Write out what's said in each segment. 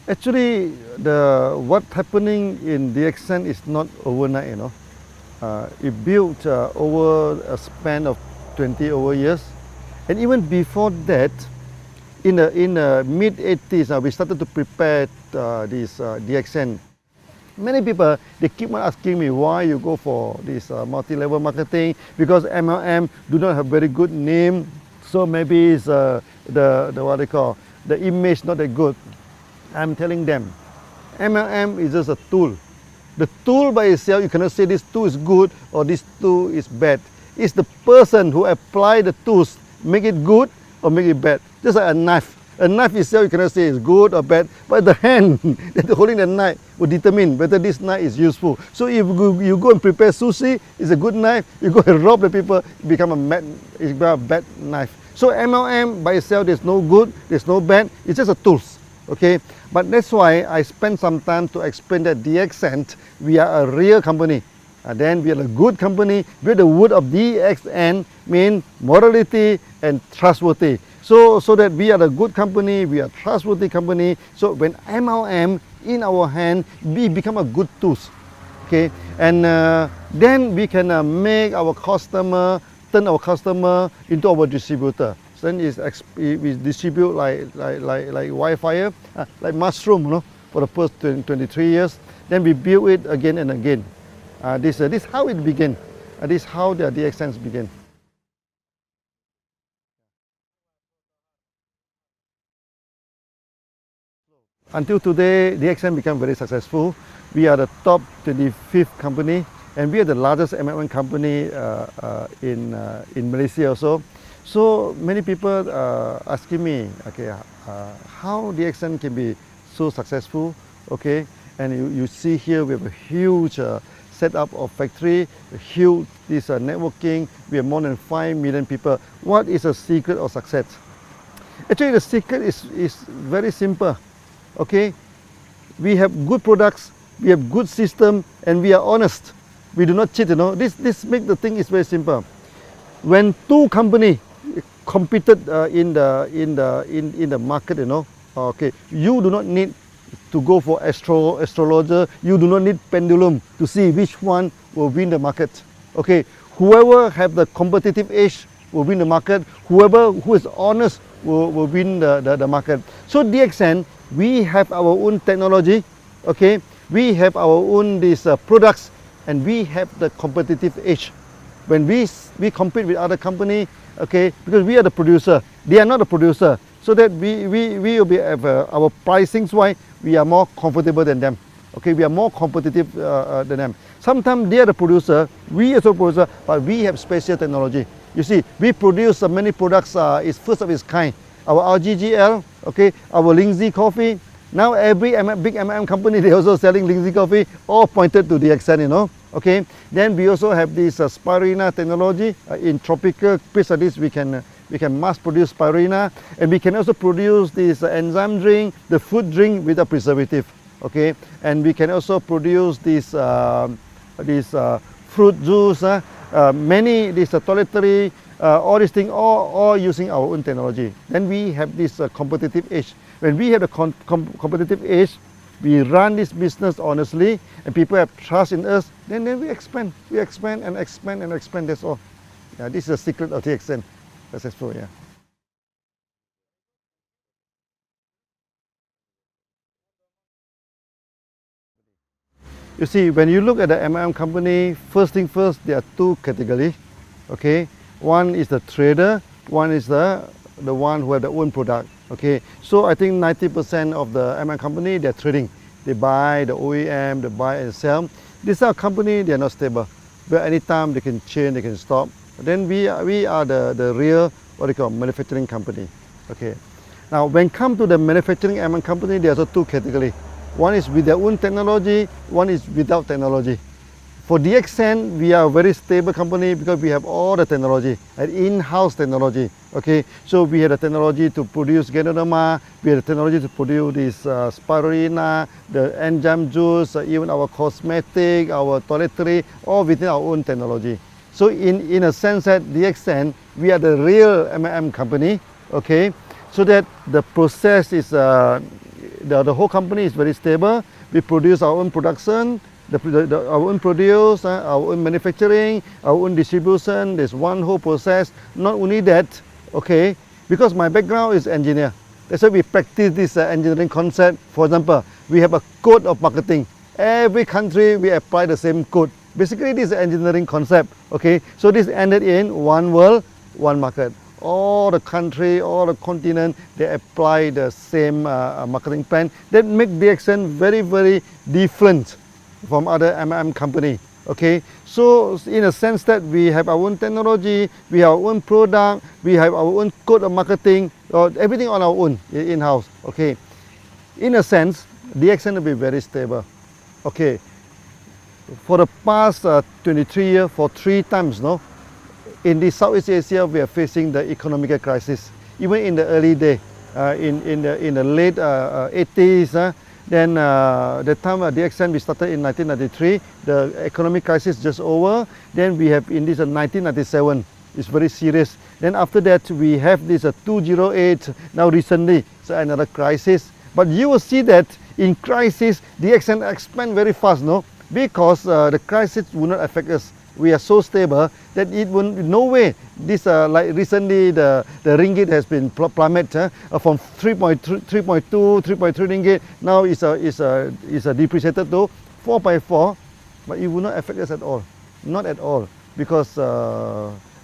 Actually, what's happening in DXN is not overnight, you know. It built over a span of 20 over years. And even before that, in the mid-80s, we started to prepare this DXN. Many people, they keep on asking me why you go for this multi-level marketing, because MLM do not have very good name, so maybe it's the what they call, the image not that good. I'm telling them, MLM is just a tool. The tool by itself, you cannot say this tool is good or this tool is bad. It's the person who apply the tools, make it good or make it bad. Just like a knife. A knife itself, you cannot say it's good or bad, but the hand that holding the knife will determine whether this knife is useful. So if you go and prepare sushi, it's a good knife. You go and rob the people, it become a bad knife. So MLM by itself, there's no good, there's no bad. It's just a tools. Okay, but that's why I spent some time to explain that DXN, we are a real company. And then we are a good company. Where the word of DXN mean morality and trustworthy. So that we are a good company, we are a trustworthy company. So when MLM in our hand, we become a good tools. Okay, and then we can make our customer, turn our customer into our distributor. So then we distribute like Wi-Fi, like mushroom, you know, for the first 23 years. Then we build it again and again. This is how it began. This is how the DXNs began. Until today, DXN became very successful. We are the top 25th company, and we are the largest MLM company in Malaysia also. So many people asking me, okay, how DXN can be so successful, okay? And you see here we have a huge setup of factory, huge networking. We have more than 5 million people. What is the secret of success? Actually, the secret is very simple. Okay, we have good products, we have good system, and we are honest. We do not cheat. You know, this make the thing is very simple. When two companies competed in the market, you know, okay, you do not need to go for astrologer. You do not need pendulum to see which one will win the market. Okay, whoever have the competitive edge will win the market. Whoever who is honest will win the market. So DXN, we have our own technology, okay? We have our own products, and we have the competitive edge. When we compete with other company, okay, because we are the producer, they are not the producer, so that we will be our pricings wise, we are more comfortable than them. Okay, we are more competitive than them. Sometimes they are the producer, we are the producer, but we have special technology. You see, we produce many products. It's first of its kind. Our RGGL, okay, our Lindsay coffee. Now every big MLM company, they also selling Lindsay coffee, all pointed to DXN, you know. Okay. Then we also have this spirulina technology. In tropical place like this, we can mass produce spirulina, and we can also produce this enzyme drink, the food drink without preservative. Okay, and we can also produce this fruit juice, this toiletry. All these things, all using our own technology. Then we have this competitive edge. When we have the competitive edge, we run this business honestly, and people have trust in us. Then we expand. We expand and expand and expand. That's all. Yeah, this is the secret of DXN. Successful. Yeah. You see, when you look at the MLM company, first thing first, there are two categories. Okay. One is the trader, one is the one who have their own product. Okay, so I think 90% of the MLM company, they're trading. They buy the OEM, they buy and sell. These are company, they are not stable. But anytime they can change, they can stop. Then we are the real, what they call, manufacturing company. Okay. Now when come to the manufacturing MLM company, there's also two categories. One is with their own technology, one is without technology. For DXN, we are a very stable company because we have all the technology, and in-house technology. Okay, so we have the technology to produce Ganoderma, we have the technology to produce this spirulina, the enzyme juice, even our cosmetic, our toiletry, all within our own technology. So in a sense that DXN, we are the real MLM company. Okay, so that the process is the whole company is very stable. We produce our own production, our own produce, our own manufacturing, our own distribution. There's one whole process. Not only that, okay, because my background is engineer. That's why we practice this engineering concept. For example, we have a code of marketing. Every country we apply the same code. Basically, this is an engineering concept. Okay, so this ended in one world, one market. All the country, all the continent, they apply the same marketing plan. That make DXN very, very different from other MLM company. Okay, so in a sense that we have our own technology, we have our own product, we have our own code of marketing, everything on our own in-house. Okay, in a sense, DXN will be very stable. Okay, for the past 23 years, for 3 times, no, in the Southeast Asia, we are facing the economic crisis. Even in the early day, in the late 80s, then the time DXN we started in 1993, the economic crisis just over. Then we have in this 1997, it's very serious. Then after that we have this 2008. Now recently, so another crisis. But you will see that in crisis, DXN expand very fast, no, because the crisis will not affect us. We are so stable that it will no way. This like recently the ringgit has been plummeted from 3.2, 3.3 ringgit. Now is depreciated to 4.4, but it will not affect us at all, not at all, because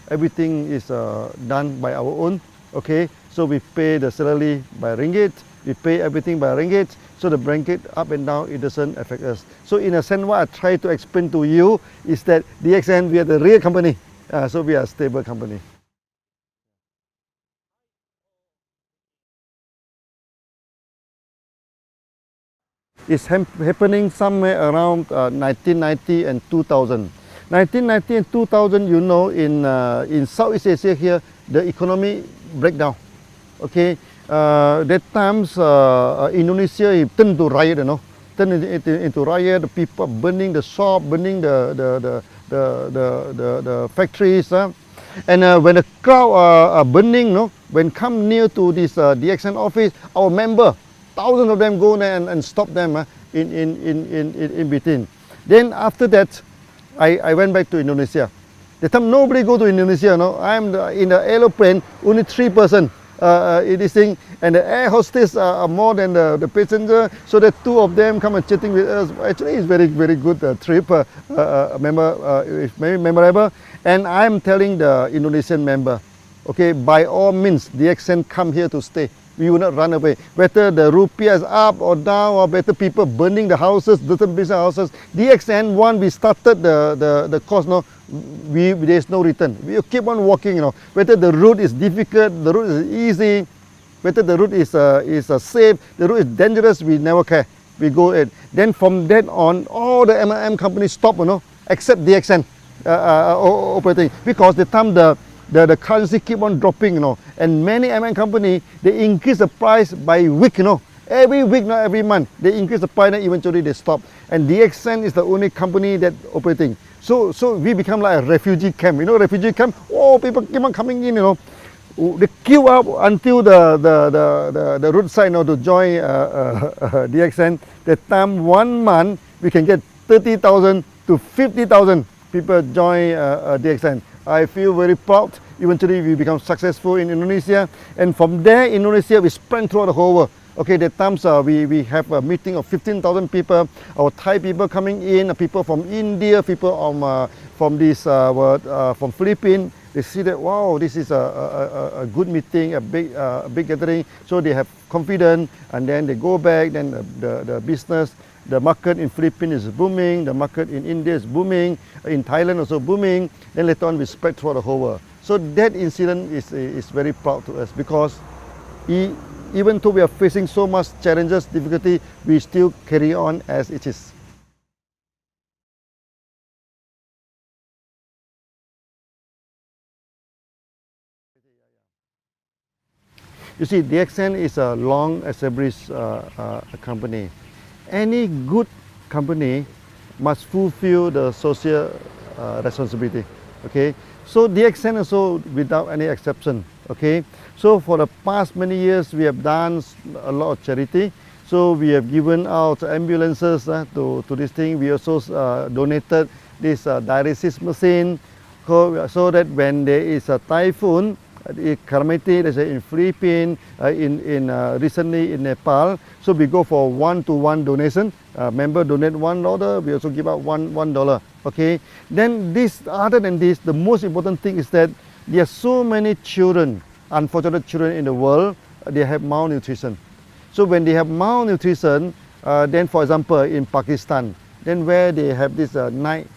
everything is done by our own. Okay, so we pay the salary by ringgit. We pay everything by ringgit, so the ringgit up and down, it doesn't affect us. So in a sense, what I try to explain to you is that DXN, we are the real company, so we are a stable company. It's happening somewhere around 1990 and 2000. 1990 and 2000, you know, in Southeast Asia here, the economy breakdown. Okay. That times Indonesia turned to riot, you know, turned into riot. The people burning the shop, burning the factories, and when the crowd are burning, no, when come near to this DXN office, our member, thousands of them go there and stop them in between. Then after that, I went back to Indonesia. The time nobody go to Indonesia, no, I'm in the aeroplane, only 3 persons. This thing, and the air hostess are more than the passenger, so that 2 of them come and chatting with us. Actually, it's very, very good trip. It's very memorable. And I'm telling the Indonesian member, okay, by all means, DXN come here to stay. We will not run away. Whether the rupiah is up or down, or better people burning the houses, different business houses. DXN, one, we started the course, no, there's no return. We keep on walking, you know. Whether the route is difficult, the route is easy, whether the route is safe, the route is dangerous, we never care. We go ahead. Then from that on, all the MLM companies stop, you know, except DXN operating, because the time the currency keep on dropping, you know, and many MLM company, they increase the price by week, you know. Every week, not every month, they increase the price, and eventually they stop. And DXN is the only company that operating. So we become like a refugee camp. You know, refugee camp. Oh, people keep on coming in. You know, they queue up until the roadside, you know, to join DXN. That time 1 month we can get 30,000 to 50,000 people join DXN. I feel very proud. Eventually we become successful in Indonesia, and from there Indonesia we spread throughout the whole world. Okay, that times we have a meeting of 15,000 people. Our Thai people coming in, people from India, people from Philippines. They see that, wow, this is a good meeting, a big gathering. So they have confidence, and then they go back. Then the business, the market in Philippines is booming. The market in India is booming. In Thailand also booming. Then later on we spread throughout the whole world. So that incident is very proud to us, because even though we are facing so much challenges, difficulty, we still carry on as it is. You see, DXN is a long established company. Any good company must fulfill the social responsibility. Okay, so DXN also without any exception. Okay, so for the past many years we have done a lot of charity. So we have given out ambulances to this thing. We also donated this dialysis machine so that when there is a typhoon, calamity, let's say in Philippines, recently in Nepal, so we go for one-to-one donation. Member donate $1, we also give out $1. Okay. Then other than this, the most important thing is that there are so many children, unfortunate children in the world, they have malnutrition. So when they have malnutrition, then for example in Pakistan, then where they have this night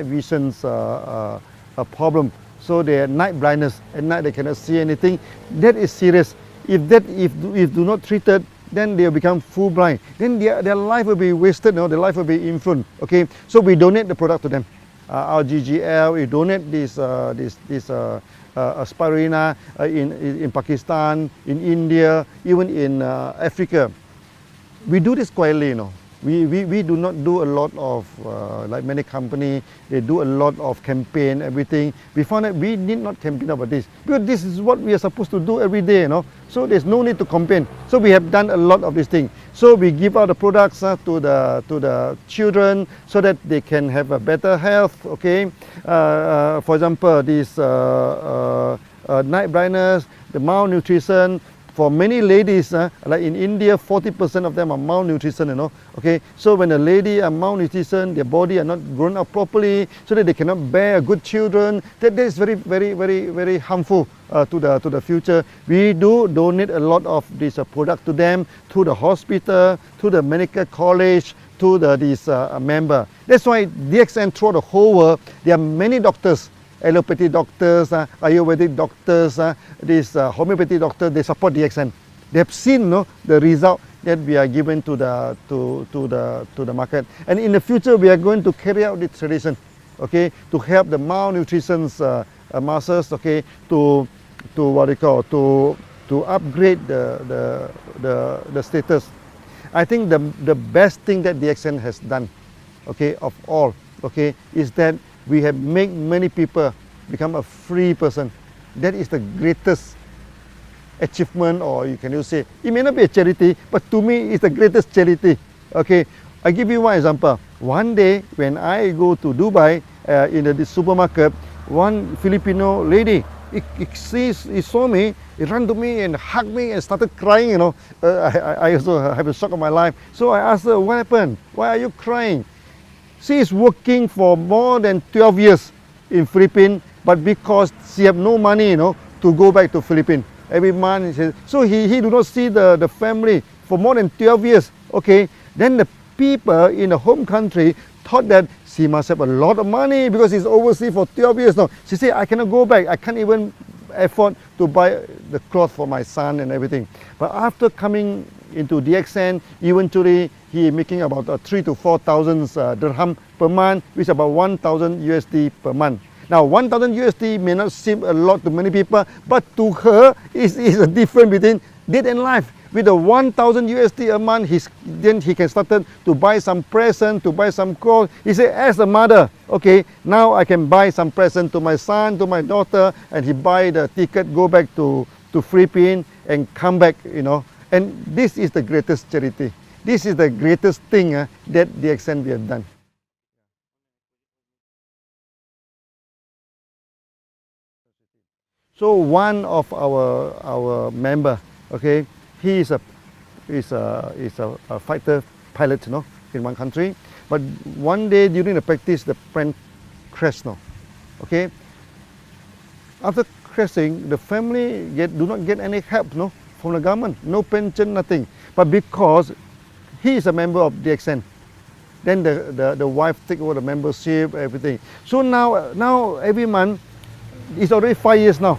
visions problem, so they have night blindness, at night they cannot see anything. That is serious. If do not treated, then they will become full blind. Then their life will be wasted. Their life will be influenced. Okay, so we donate the product to them. Our GGL, we donate this spirulina in Pakistan, in India, even in Africa. We do this quietly, We do not do a lot of, like many companies, they do a lot of campaign, everything. We found that we need not campaign about this, because this is what we are supposed to do every day, So there's no need to campaign. So we have done a lot of this thing. So we give out the products to the children so that they can have a better health, okay? For example, this night blindness, the malnutrition. For many ladies, like in India, 40% of them are malnutrition, Okay, so when a lady are malnutrition, their body are not grown up properly, so that they cannot bear good children. That is very, very, very, very harmful to the future. We do donate a lot of this product to them, to the hospital, to the medical college, to this member. That's why DXN throughout the whole world, there are many doctors. Allopathy doctors, Ayurvedic doctors, this homeopathy doctors, they support DXN. They have seen the result that we are given to the market. And in the future, we are going to carry out this tradition, okay, to help the malnutrition masses, okay, to what they call to upgrade the status. I think the best thing that DXN has done, okay, of all, okay, is that we have made many people become a free person. That is the greatest achievement, or you can say, it may not be a charity, but to me it's the greatest charity. Okay, I give you one example. One day when I go to Dubai, in the supermarket, one Filipino lady, he saw me, he ran to me and hugged me and started crying, I also have a shock of my life. So I asked her, what happened? Why are you crying? She is working for more than 12 years in Philippines, but because she have no money, to go back to Philippines every month. So he do not see the family for more than 12 years. Okay, then the people in the home country thought that she must have a lot of money because she's overseas for 12 years now. She said, I cannot go back. I can't even afford to buy the clothes for my son and everything. But after coming into DXN, eventually he making about 3,000 to 4,000 dirham per month, which is about 1,000 USD per month. Now 1,000 USD may not seem a lot to many people, but to her is a difference between death and life. With the 1,000 USD a month, then he can start to buy some present, to buy some clothes. He said, as a mother, okay, now I can buy some present to my son, to my daughter, and he buy the ticket, go back to Philippines and come back, And this is the greatest charity. This is the greatest thing that DXN we have done. So one of our member, okay, he is a fighter pilot, in one country. But one day during the practice, the plane crashed, okay. After crashing, the family do not get any help, from the government, no pension, nothing. But because he is a member of DXN, then the wife take over the membership, everything. So now every month, it's already 5 years now.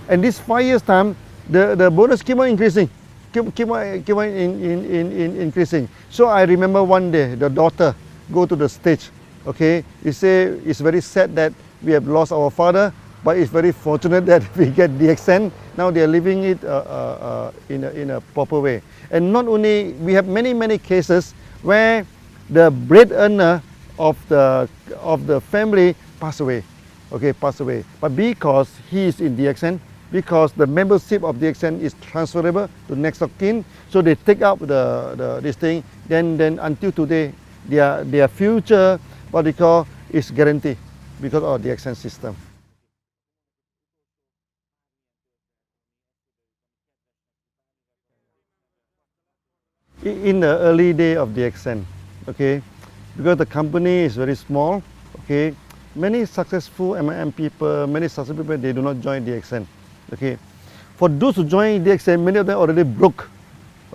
And this 5 years time, the bonus keep on increasing, keep on increasing. So I remember one day, the daughter go to the stage, okay. He say, it's very sad that we have lost our father, but it's very fortunate that we get DXN. Now they are living it in a proper way. And not only, we have many cases where the breadwinner of the family pass away, okay, pass away. But because he is in DXN, because the membership of DXN is transferable to next of kin. So they take up this thing. Then until today, their future, what they call, is guaranteed because of DXN system. In the early day of DXN, okay, because the company is very small, okay, many successful MLM people, many successful people, they do not join DXN, okay. For those who join DXN, many of them already broke,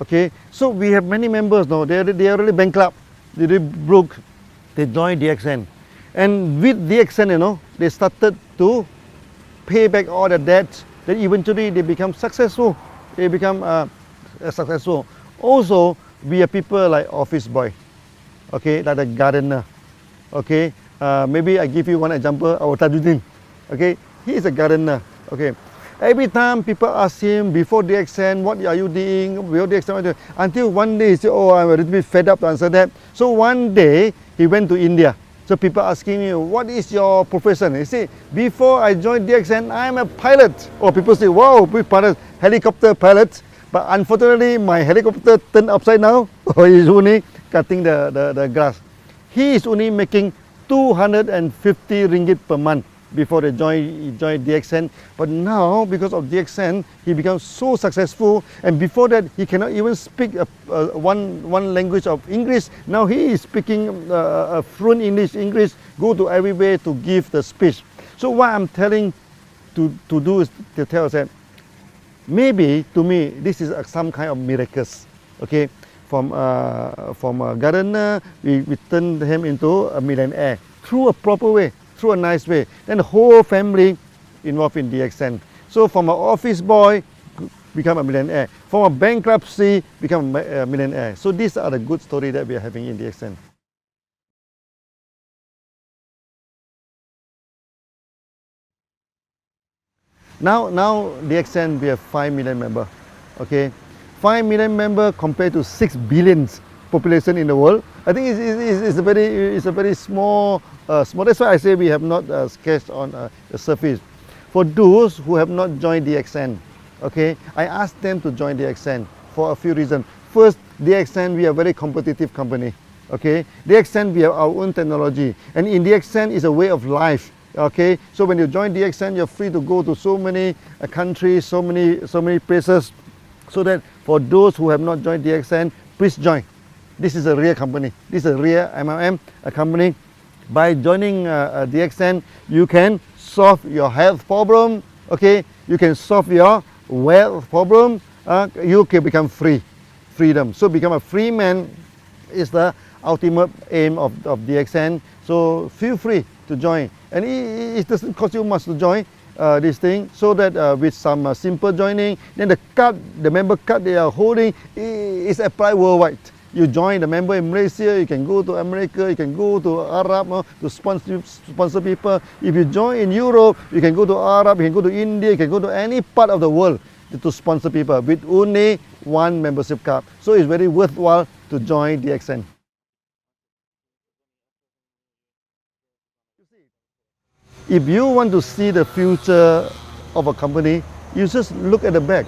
okay. So we have many members now, they are already bankrupt, they already broke, they joined DXN. And with DXN, you know, they started to pay back all the debts, then eventually they become successful, they become successful. Also, we are people like office boy, okay, like the gardener, okay. Maybe I give you one example, our Tajuddin, okay. He is a gardener, okay. Every time people ask him before DXN, what are you doing? Before DXN, until one day he said, oh, I'm a little bit fed up to answer that. So one day he went to India. So people asking me, what is your profession? He said, before I joined DXN, I'm a pilot. Or people say, wow, big pilot, helicopter pilot. But unfortunately, my helicopter turned upside down. He's only cutting the grass. He is only making 250 ringgit per month before he joined DXN. But now, because of DXN, he becomes so successful. And before that, he cannot even speak one language of English. Now he is speaking fluent English, go to everywhere to give the speech. So what I'm telling to do is to tell us that maybe to me this is some kind of miracles, okay. From a gardener, we turn him into a millionaire through a proper way, through a nice way. Then the whole family involved in DXN. So from an office boy, become a millionaire. From a bankruptcy, become a millionaire. So these are the good stories that we are having in DXN. Now DXN, we have 5 million members, okay. 5 million members compared to 6 billion population in the world. I think it's a very small. That's why I say we have not sketched on the surface. For those who have not joined DXN, okay, I asked them to join DXN for a few reasons. First, DXN, we are a very competitive company, okay. DXN, we have our own technology, and in DXN is a way of life. Okay, so when you join DXN, you're free to go to so many countries, so many places. So that for those who have not joined DXN, please join. This is a real company. This is a real MLM company. By joining DXN, you can solve your health problem. Okay, you can solve your wealth problem. You can become freedom. So become a free man is the ultimate aim of DXN. So feel free to join. And it doesn't cost you much to join this thing, so that with some simple joining, then the member card they are holding is applied worldwide. You join the member in Malaysia, you can go to America, you can go to Arab to sponsor people. If you join in Europe, you can go to Arab, you can go to India, you can go to any part of the world to sponsor people with only one membership card. So it's very worthwhile to join DXN. If you want to see the future of a company, you just look at the back,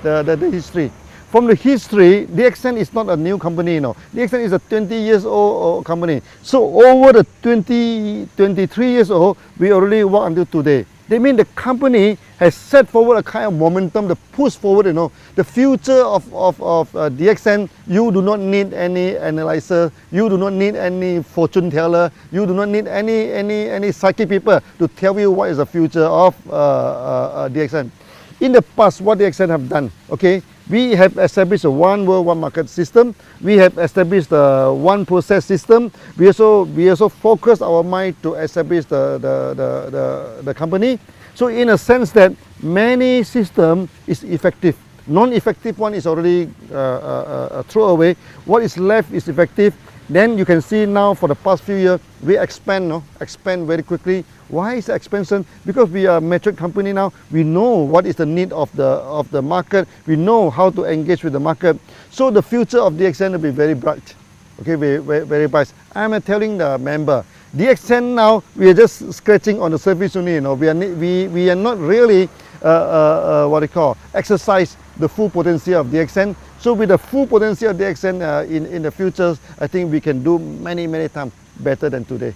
the history. From the history, DXN is not a new company, you know. DXN is a 20 years old company. So over the 23 years old, we already work until today. They mean the company has set forward a kind of momentum, the push forward, you know. The future of DXN, you do not need any analyzer, you do not need any fortune teller, you do not need any psychic people to tell you what is the future of DXN. In the past, what DXN have done, okay, we have established a one world, one market system. We have established a one process system. We also focus our mind to establish the company. So in a sense that many system is effective. Non-effective one is already thrown away. What is left is effective. Then you can see now for the past few years, we expand very quickly. Why is the expansion? Because we are a mature company now. We know what is the need of the market. We know how to engage with the market. So the future of DXN will be very bright. Okay, very bright. I'm telling the member, DXN now, we are just scratching on the surface only. You know, we are not really exercise the full potential of DXN. So with the full potential of DXN in the future, I think we can do many times better than today.